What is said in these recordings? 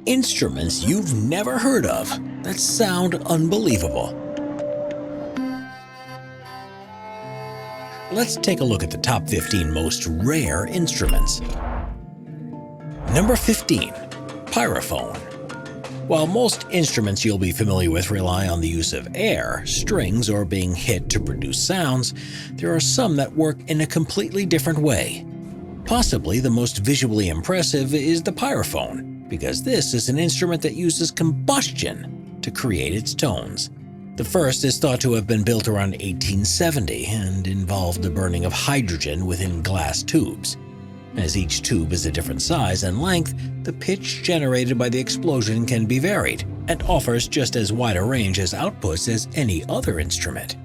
Instruments you've never heard of that sound unbelievable. Let's take a look at the top 15 most rare instruments. Number 15. Pyrrhaphone. While most instruments you'll be familiar with rely on the use of air, strings, or being hit to produce sounds, there are some that work in a completely different way. Possibly the most visually impressive is the pyrrhaphone, because this is an instrument that uses combustion to create its tones. The first is thought to have been built around 1870 and involved the burning of hydrogen within glass tubes. As each tube is a different size and length, the pitch generated by the explosion can be varied and offers just as wide a range as outputs as any other instrument.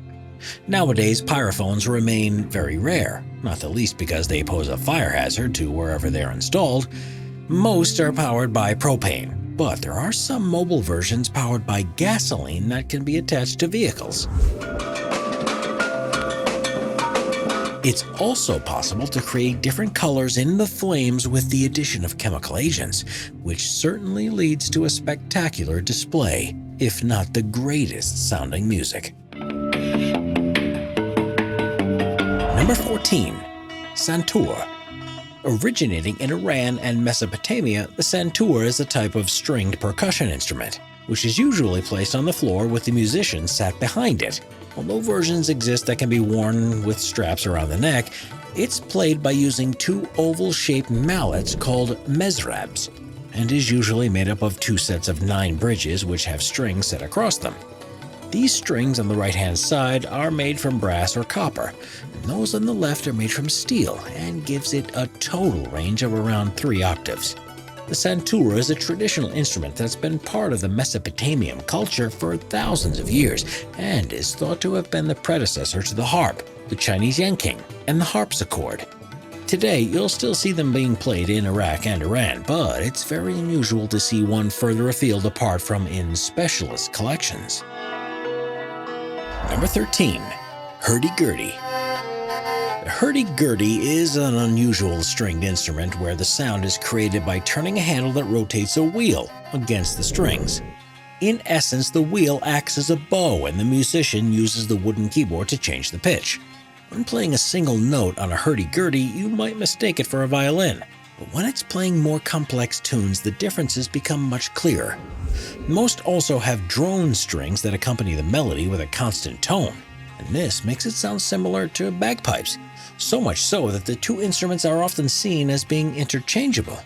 Nowadays, pyrrhaphones remain very rare, not the least because they pose a fire hazard to wherever they're installed. Most are powered by propane, but there are some mobile versions powered by gasoline that can be attached to vehicles. It's also possible to create different colors in the flames with the addition of chemical agents, which certainly leads to a spectacular display, if not the greatest sounding music. Number 14. Santora. Originating in Iran and Mesopotamia, the santura is a type of stringed percussion instrument, which is usually placed on the floor with the musician sat behind it. Although versions exist that can be worn with straps around the neck, it's played by using two oval-shaped mallets called mezrabs, and is usually made up of two sets of 9 bridges which have strings set across them. These strings on the right-hand side are made from brass or copper, and those on the left are made from steel and gives it a total range of around 3 octaves. The santura is a traditional instrument that's been part of the Mesopotamian culture for thousands of years and is thought to have been the predecessor to the harp, the Chinese yanqing, and the harpsichord. Today, you'll still see them being played in Iraq and Iran, but it's very unusual to see one further afield apart from in specialist collections. Number 13. HurdyGurdy. The HurdyGurdy is an unusual stringed instrument where the sound is created by turning a handle that rotates a wheel against the strings. In essence, the wheel acts as a bow and the musician uses the wooden keyboard to change the pitch. When playing a single note on a HurdyGurdy, you might mistake it for a violin, but when it's playing more complex tunes, the differences become much clearer. Most also have drone strings that accompany the melody with a constant tone, and this makes it sound similar to bagpipes, so much so that the two instruments are often seen as being interchangeable.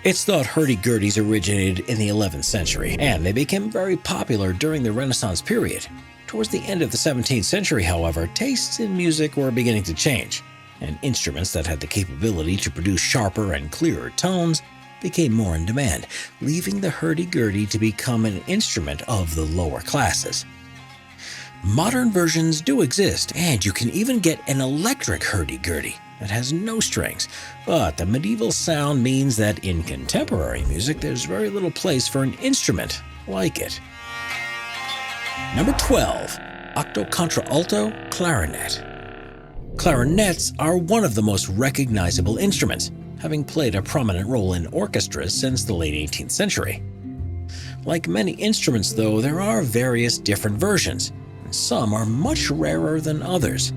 It's thought HurdyGurdys originated in the 11th century, and they became very popular during the Renaissance period. Towards the end of the 17th century, however, tastes in music were beginning to change, and instruments that had the capability to produce sharper and clearer tones became more in demand, leaving the HurdyGurdy to become an instrument of the lower classes. Modern versions do exist, and you can even get an electric HurdyGurdy that has no strings, but the medieval sound means that in contemporary music there's very little place for an instrument like it. Number 12. OctoContra Alto Clarinet. Clarinets are one of the most recognizable instruments, having played a prominent role in orchestras since the late 18th century. Like many instruments, though, there are various different versions, and some are much rarer than others.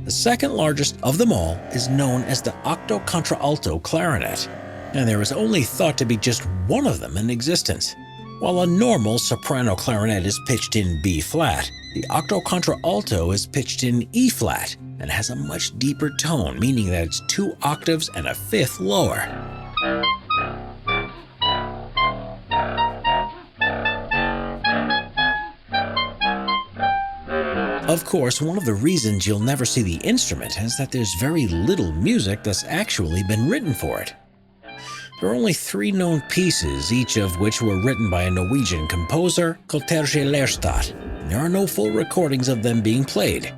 The second largest of them all is known as the OctoContra Alto Clarinet, and there is only thought to be just one of them in existence. While a normal soprano clarinet is pitched in B-flat, the OctoContra Alto is pitched in E-flat and has a much deeper tone, meaning that it's 2 octaves and a fifth lower. Of course, one of the reasons you'll never see the instrument is that there's very little music that's actually been written for it. There are only 3 known pieces, each of which were written by a Norwegian composer called Terje Lerstad. There are no full recordings of them being played.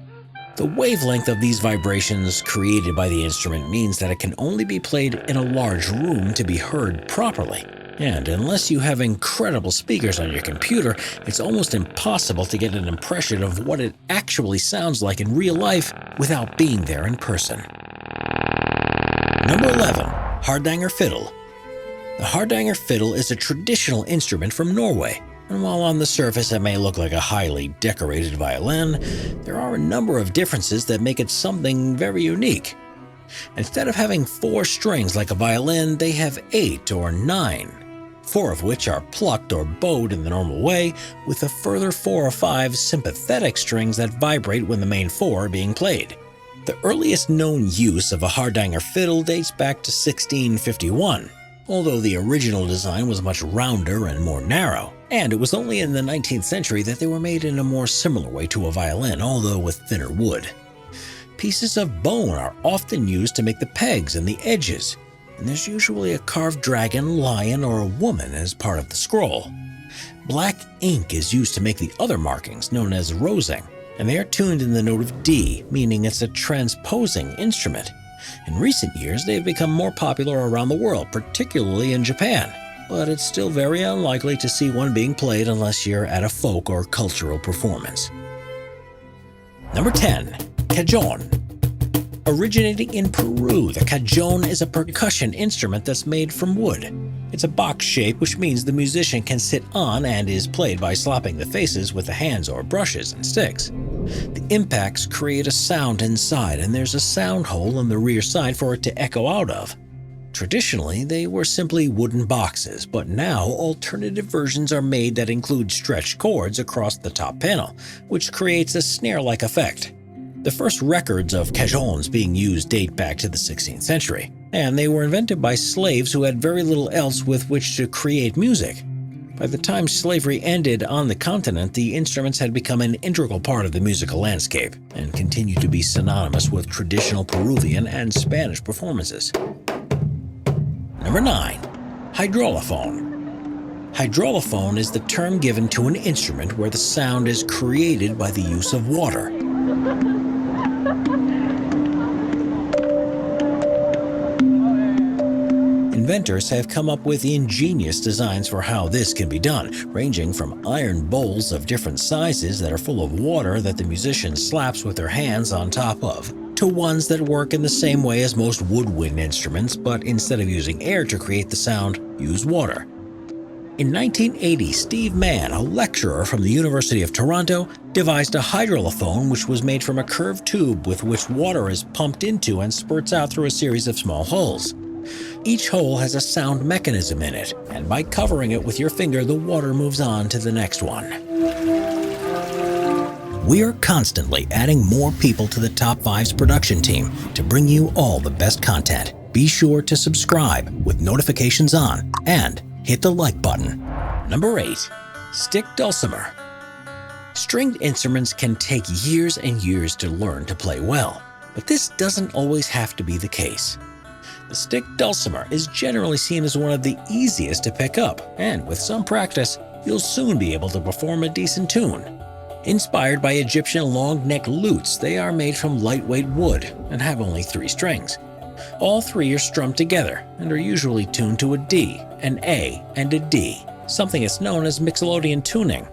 The wavelength of these vibrations created by the instrument means that it can only be played in a large room to be heard properly. And unless you have incredible speakers on your computer, it's almost impossible to get an impression of what it actually sounds like in real life without being there in person. Number 11. Hardanger Fiddle. The Hardanger Fiddle is a traditional instrument from Norway, and while on the surface it may look like a highly decorated violin, there are a number of differences that make it something very unique. Instead of having 4 strings like a violin, they have 8 or 9, 4 of which are plucked or bowed in the normal way, with a further 4 or 5 sympathetic strings that vibrate when the main 4 are being played. The earliest known use of a Hardanger fiddle dates back to 1651, although the original design was much rounder and more narrow, and it was only in the 19th century that they were made in a more similar way to a violin, although with thinner wood. Pieces of bone are often used to make the pegs and the edges, and there's usually a carved dragon, lion, or a woman as part of the scroll. Black ink is used to make the other markings, known as rosing, and they are tuned in the note of D, meaning it's a transposing instrument. In recent years, they have become more popular around the world, particularly in Japan, but it's still very unlikely to see one being played unless you're at a folk or cultural performance. Number 10. Cajon. Originating in Peru, the cajon is a percussion instrument that's made from wood. It's a box shape, which means the musician can sit on and is played by slapping the faces with the hands or brushes and sticks. The impacts create a sound inside, and there's a sound hole on the rear side for it to echo out of. Traditionally, they were simply wooden boxes, but now alternative versions are made that include stretched cords across the top panel, which creates a snare-like effect. The first records of cajons being used date back to the 16th century, and they were invented by slaves who had very little else with which to create music. By the time slavery ended on the continent, the instruments had become an integral part of the musical landscape and continue to be synonymous with traditional Peruvian and Spanish performances. Number 9. Hydraulophone. Hydraulophone is the term given to an instrument where the sound is created by the use of water. Inventors have come up with ingenious designs for how this can be done, ranging from iron bowls of different sizes that are full of water that the musician slaps with their hands on top of, to ones that work in the same way as most woodwind instruments, but instead of using air to create the sound, use water. In 1980, Steve Mann, a lecturer from the University of Toronto, devised a hydraulophone which was made from a curved tube with which water is pumped into and spurts out through a series of small holes. Each hole has a sound mechanism in it, and by covering it with your finger, the water moves on to the next one. We are constantly adding more people to the Top 5's production team to bring you all the best content. Be sure to subscribe with notifications on and hit the like button. Number 8. Stick dulcimer. Stringed instruments can take years and years to learn to play well, but this doesn't always have to be the case. The stick dulcimer is generally seen as one of the easiest to pick up, and with some practice, you'll soon be able to perform a decent tune. Inspired by Egyptian long-neck lutes, they are made from lightweight wood and have only 3 strings. All 3 are strummed together and are usually tuned to a D, an A, and a D, something that's known as mixolydian tuning.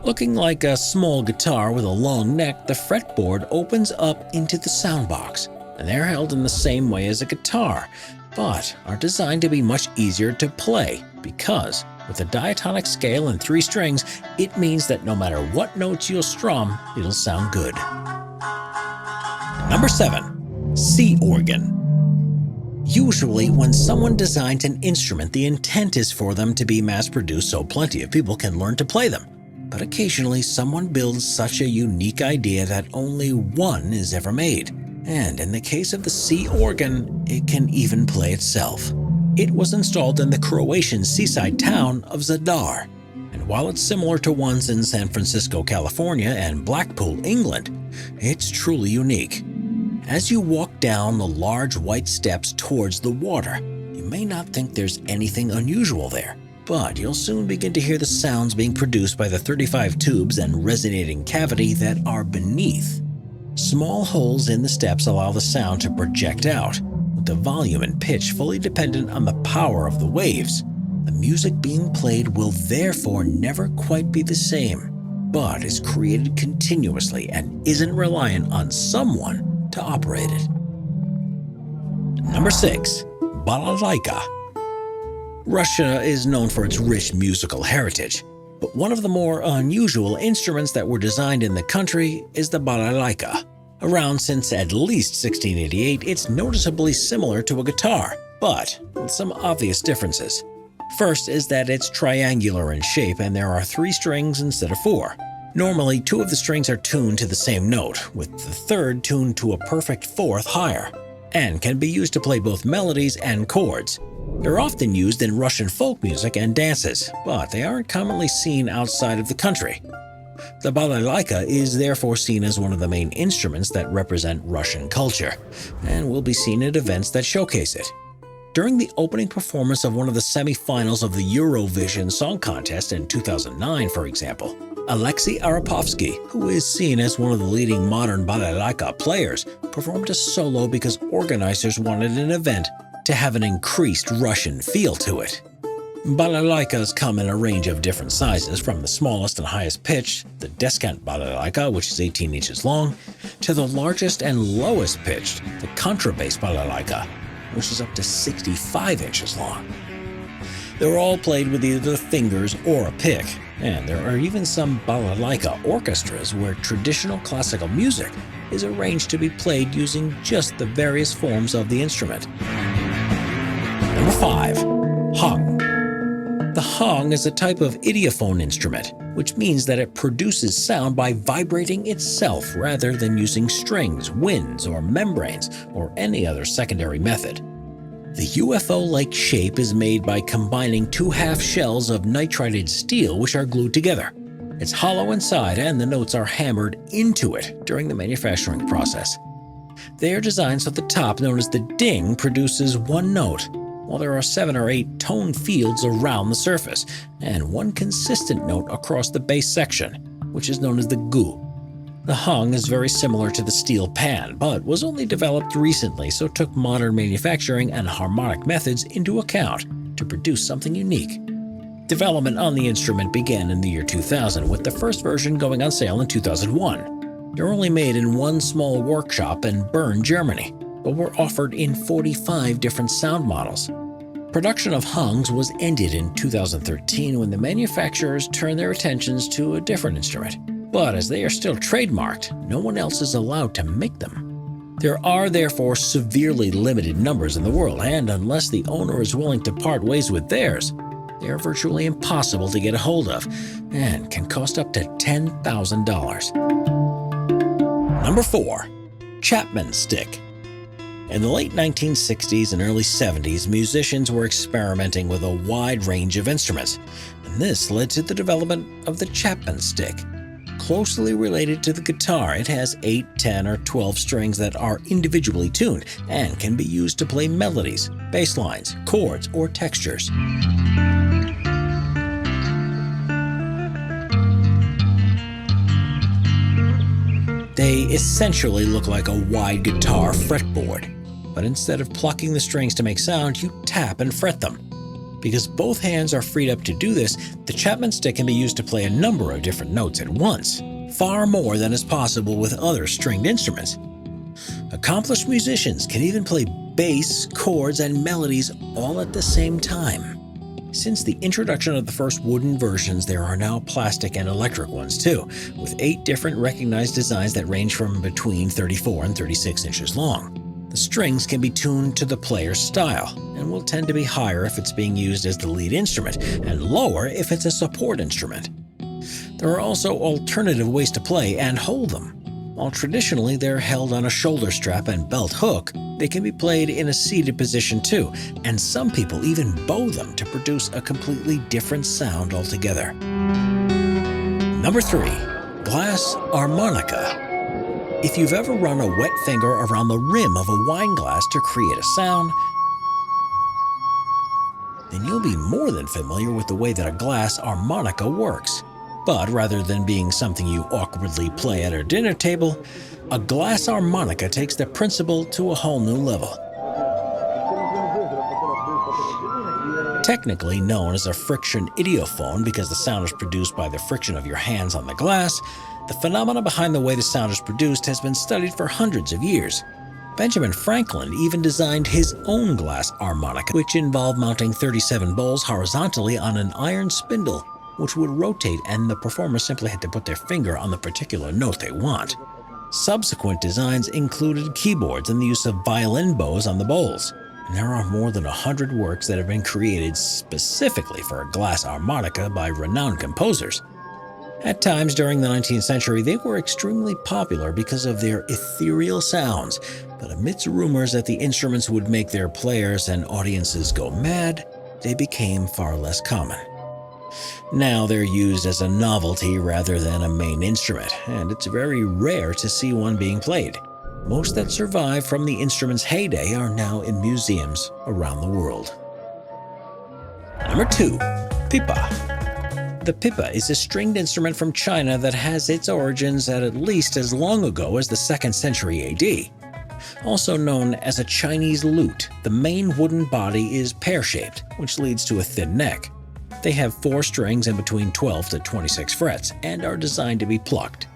Looking like a small guitar with a long neck, the fretboard opens up into the soundbox, and they're held in the same way as a guitar, but are designed to be much easier to play because, with a diatonic scale and 3 strings, it means that no matter what notes you'll strum, it'll sound good. Number 7. Sea organ. Usually, when someone designs an instrument, the intent is for them to be mass-produced so plenty of people can learn to play them. But occasionally, someone builds such a unique idea that only one is ever made. And in the case of the sea organ, it can even play itself. It was installed in the Croatian seaside town of Zadar, and while it's similar to ones in San Francisco, California and Blackpool, England, it's truly unique. As you walk down the large white steps towards the water, you may not think there's anything unusual there, but you'll soon begin to hear the sounds being produced by the 35 tubes and resonating cavity that are beneath. Small holes in the steps allow the sound to project out, with the volume and pitch fully dependent on the power of the waves. The music being played will therefore never quite be the same, but is created continuously and isn't reliant on someone to operate it. Number 6. Balalaika. Russia is known for its rich musical heritage, but one of the more unusual instruments that were designed in the country is the balalaika. Around since at least 1688, it's noticeably similar to a guitar, but with some obvious differences. First is that it's triangular in shape and there are 3 strings instead of 4. Normally, 2 of the strings are tuned to the same note, with the third tuned to a perfect 4th higher, and can be used to play both melodies and chords. They're often used in Russian folk music and dances, but they aren't commonly seen outside of the country. The balalaika is therefore seen as one of the main instruments that represent Russian culture, and will be seen at events that showcase it. During the opening performance of one of the semi-finals of the Eurovision Song Contest in 2009, for example, Alexei Arapovsky, who is seen as one of the leading modern balalaika players, performed a solo because organizers wanted an event to have an increased Russian feel to it. Balalaikas come in a range of different sizes, from the smallest and highest pitch, the descant balalaika, which is 18 inches long, to the largest and lowest pitched, the contrabass balalaika, which is up to 65 inches long. They're all played with either the fingers or a pick, and there are even some balalaika orchestras where traditional classical music is arranged to be played using just the various forms of the instrument. Number 5. Hyung. The hyung is a type of idiophone instrument, which means that it produces sound by vibrating itself rather than using strings, winds, or membranes, or any other secondary method. The UFO-like shape is made by combining 2 half shells of nitrided steel which are glued together. It's hollow inside and the notes are hammered into it during the manufacturing process. They are designed so the top, known as the ding, produces 1 note, while there are 7 or 8 tone fields around the surface, and 1 consistent note across the base section, which is known as the gu. The hyung is very similar to the steel pan, but was only developed recently, so took modern manufacturing and harmonic methods into account to produce something unique. Development on the instrument began in the year 2000, with the first version going on sale in 2001. They're only made in 1 small workshop in Bern, Germany, but were offered in 45 different sound models. Production of hyungs was ended in 2013 when the manufacturers turned their attentions to a different instrument. But as they are still trademarked, no one else is allowed to make them. There are therefore severely limited numbers in the world, and unless the owner is willing to part ways with theirs, they are virtually impossible to get a hold of and can cost up to $10,000. Number 4. Chapman Stick. In the late 1960s and early 70s, musicians were experimenting with a wide range of instruments, and this led to the development of the Chapman Stick. Closely related to the guitar, it has 8, 10, or 12 strings that are individually tuned and can be used to play melodies, bass lines, chords, or textures. They essentially look like a wide guitar fretboard, but instead of plucking the strings to make sound, you tap and fret them. Because both hands are freed up to do this, the Chapman Stick can be used to play a number of different notes at once, far more than is possible with other stringed instruments. Accomplished musicians can even play bass, chords, and melodies all at the same time. Since the introduction of the first wooden versions, there are now plastic and electric ones too, with 8 different recognized designs that range from between 34 and 36 inches long. The strings can be tuned to the player's style, and will tend to be higher if it's being used as the lead instrument, and lower if it's a support instrument. There are also alternative ways to play and hold them. While traditionally they're held on a shoulder strap and belt hook, they can be played in a seated position too, and some people even bow them to produce a completely different sound altogether. Number 3. Glass Armonica. If you've ever run a wet finger around the rim of a wine glass to create a sound, then you'll be more than familiar with the way that a glass harmonica works. But rather than being something you awkwardly play at a dinner table, a glass harmonica takes the principle to a whole new level. Technically known as a friction idiophone because the sound is produced by the friction of your hands on the glass, the phenomena behind the way the sound is produced has been studied for hundreds of years. Benjamin Franklin even designed his own glass harmonica, which involved mounting 37 bowls horizontally on an iron spindle, which would rotate, and the performer simply had to put their finger on the particular note they want. Subsequent designs included keyboards and the use of violin bows on the bowls, and there are more than 100 works that have been created specifically for a glass harmonica by renowned composers. At times during the 19th century, they were extremely popular because of their ethereal sounds, but amidst rumors that the instruments would make their players and audiences go mad, they became far less common. Now they're used as a novelty rather than a main instrument, and it's very rare to see one being played. Most that survive from the instrument's heyday are now in museums around the world. Number 2. Pipa. The pipa is a stringed instrument from China that has its origins at least as long ago as the 2nd century AD. Also known as a Chinese lute, the main wooden body is pear-shaped, which leads to a thin neck. They have 4 strings and between 12 to 26 frets and are designed to be plucked.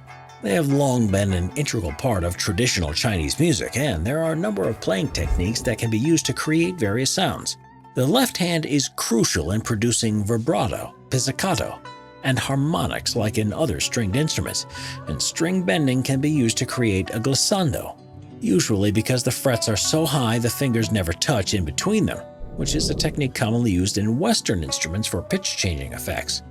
They have long been an integral part of traditional Chinese music, and there are a number of playing techniques that can be used to create various sounds. The left hand is crucial in producing vibrato, pizzicato, and harmonics like in other stringed instruments, and string bending can be used to create a glissando, usually because the frets are so high the fingers never touch in between them, which is a technique commonly used in Western instruments for pitch-changing effects.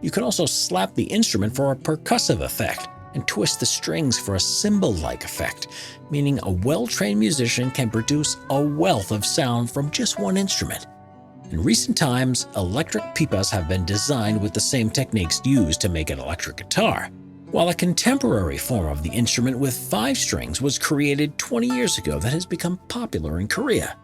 You can also slap the instrument for a percussive effect and twist the strings for a cymbal-like effect, meaning a well-trained musician can produce a wealth of sound from just one instrument. In recent times, electric pipas have been designed with the same techniques used to make an electric guitar, while a contemporary form of the instrument with 5 strings was created 20 years ago that has become popular in Korea.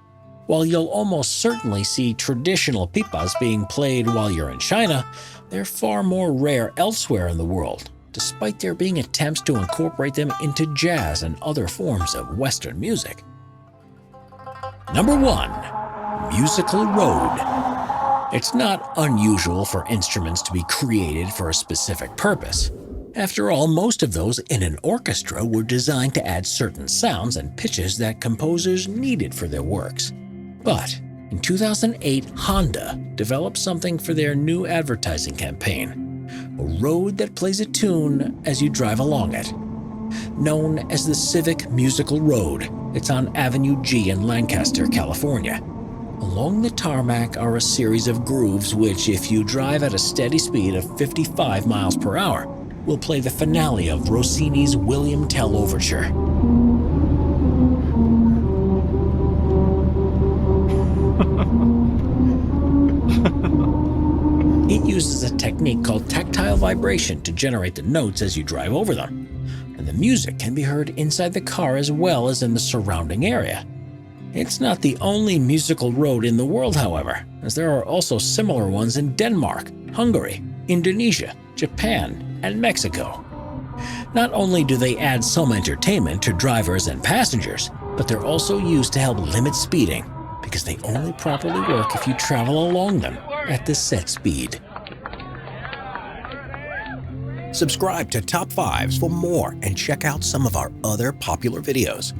While you'll almost certainly see traditional pipas being played while you're in China, they're far more rare elsewhere in the world, despite there being attempts to incorporate them into jazz and other forms of Western music. Number 1. Musical Road. It's not unusual for instruments to be created for a specific purpose. After all, most of those in an orchestra were designed to add certain sounds and pitches that composers needed for their works. But in 2008, Honda developed something for their new advertising campaign, a road that plays a tune as you drive along it. Known as the Civic Musical Road, it's on Avenue G in Lancaster, California. Along the tarmac are a series of grooves which, if you drive at a steady speed of 55 miles per hour, will play the finale of Rossini's William Tell Overture. It uses a technique called tactile vibration to generate the notes as you drive over them, and the music can be heard inside the car as well as in the surrounding area. It's not the only musical road in the world, however, as there are also similar ones in Denmark, Hungary, Indonesia, Japan, and Mexico. Not only do they add some entertainment to drivers and passengers, but they're also used to help limit speeding, because they only properly work if you travel along them at the set speed. Subscribe to Top 5s for more and check out some of our other popular videos.